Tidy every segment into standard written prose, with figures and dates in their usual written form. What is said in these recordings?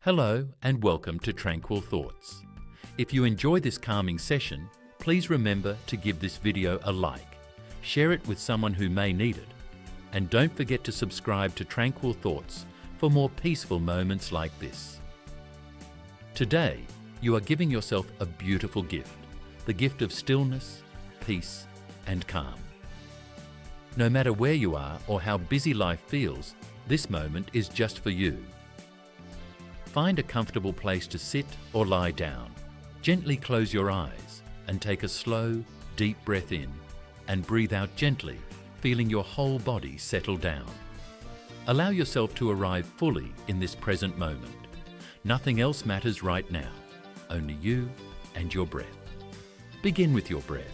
Hello and welcome to Tranquil Thoughts. If you enjoy this calming session, please remember to give this video a like, share it with someone who may need it, and don't forget to subscribe to Tranquil Thoughts for more peaceful moments like this. Today, you are giving yourself a beautiful gift, the gift of stillness, peace, and calm. No matter where you are or how busy life feels, this moment is just for you. Find a comfortable place to sit or lie down. Gently close your eyes and take a slow, deep breath in and breathe out gently, feeling your whole body settle down. Allow yourself to arrive fully in this present moment. Nothing else matters right now, only you and your breath. Begin with your breath.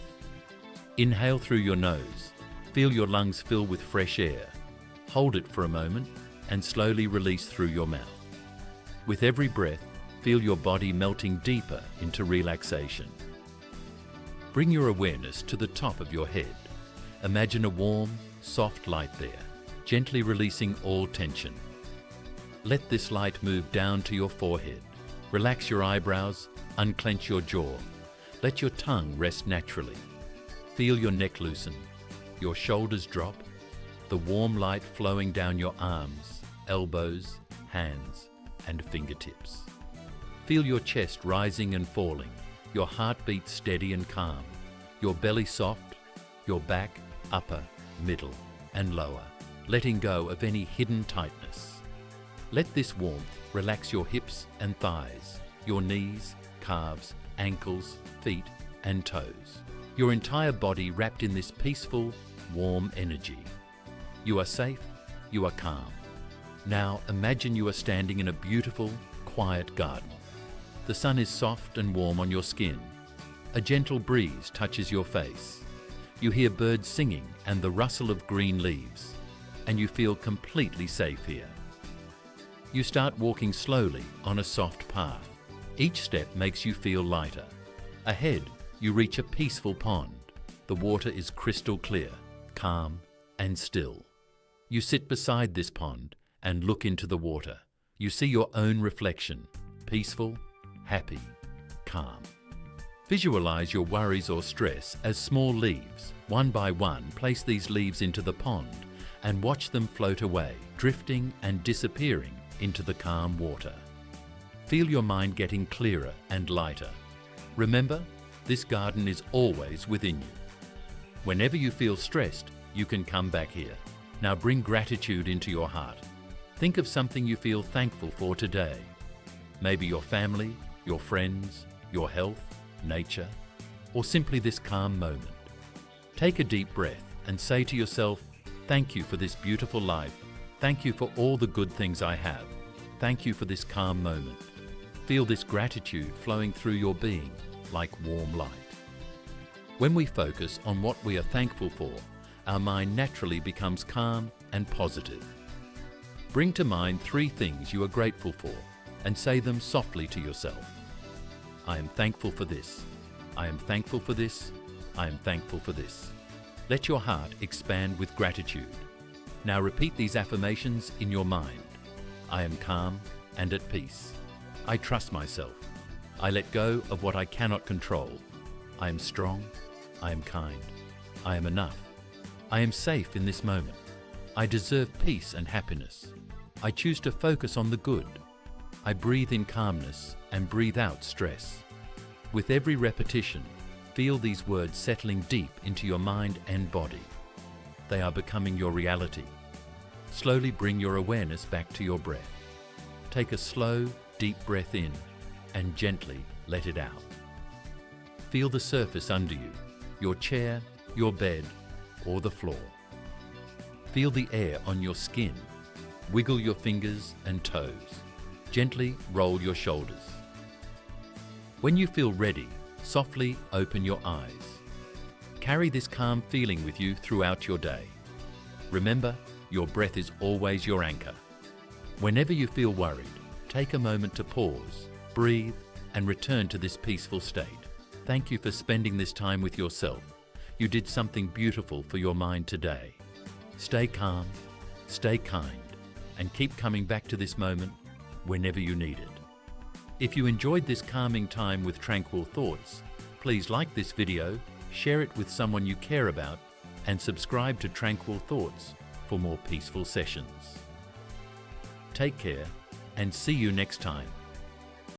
Inhale through your nose. Feel your lungs fill with fresh air. Hold it for a moment and slowly release through your mouth. With every breath, feel your body melting deeper into relaxation. Bring your awareness to the top of your head. Imagine a warm, soft light there, gently releasing all tension. Let this light move down to your forehead. Relax your eyebrows, unclench your jaw. Let your tongue rest naturally. Feel your neck loosen, your shoulders drop, the warm light flowing down your arms, elbows, hands, and fingertips. Feel your chest rising and falling, your heartbeat steady and calm, your belly soft, your back, upper, middle, and lower, letting go of any hidden tightness. Let this warmth relax your hips and thighs, your knees, calves, ankles, feet, and toes. Your entire body wrapped in this peaceful, warm energy. You are safe, you are calm. Now imagine you are standing in a beautiful, quiet garden. The sun is soft and warm on your skin. A gentle breeze touches your face. You hear birds singing and the rustle of green leaves, and you feel completely safe here. You start walking slowly on a soft path. Each step makes you feel lighter. Ahead, you reach a peaceful pond. The water is crystal clear, calm, and still. You sit beside this pond and look into the water. You see your own reflection, peaceful, happy, calm. Visualize your worries or stress as small leaves. One by one, place these leaves into the pond and watch them float away, drifting and disappearing into the calm water. Feel your mind getting clearer and lighter. Remember, this garden is always within you. Whenever you feel stressed, you can come back here. Now bring gratitude into your heart. Think of something you feel thankful for today. Maybe your family, your friends, your health, nature, or simply this calm moment. Take a deep breath and say to yourself, "Thank you for this beautiful life. Thank you for all the good things I have. Thank you for this calm moment." Feel this gratitude flowing through your being like warm light. When we focus on what we are thankful for, our mind naturally becomes calm and positive. Bring to mind 3 things you are grateful for and say them softly to yourself. I am thankful for this. I am thankful for this. I am thankful for this. Let your heart expand with gratitude. Now repeat these affirmations in your mind. I am calm and at peace. I trust myself. I let go of what I cannot control. I am strong. I am kind. I am enough. I am safe in this moment. I deserve peace and happiness. I choose to focus on the good. I breathe in calmness and breathe out stress. With every repetition, feel these words settling deep into your mind and body. They are becoming your reality. Slowly bring your awareness back to your breath. Take a slow, deep breath in and gently let it out. Feel the surface under you, your chair, your bed, or the floor. Feel the air on your skin. Wiggle your fingers and toes. Gently roll your shoulders. When you feel ready, softly open your eyes. Carry this calm feeling with you throughout your day. Remember, your breath is always your anchor. Whenever you feel worried, take a moment to pause, breathe, and return to this peaceful state. Thank you for spending this time with yourself. You did something beautiful for your mind today. Stay calm, stay kind, and keep coming back to this moment whenever you need it. If you enjoyed this calming time with Tranquil Thoughts, please like this video, share it with someone you care about, and subscribe to Tranquil Thoughts for more peaceful sessions. Take care and see you next time.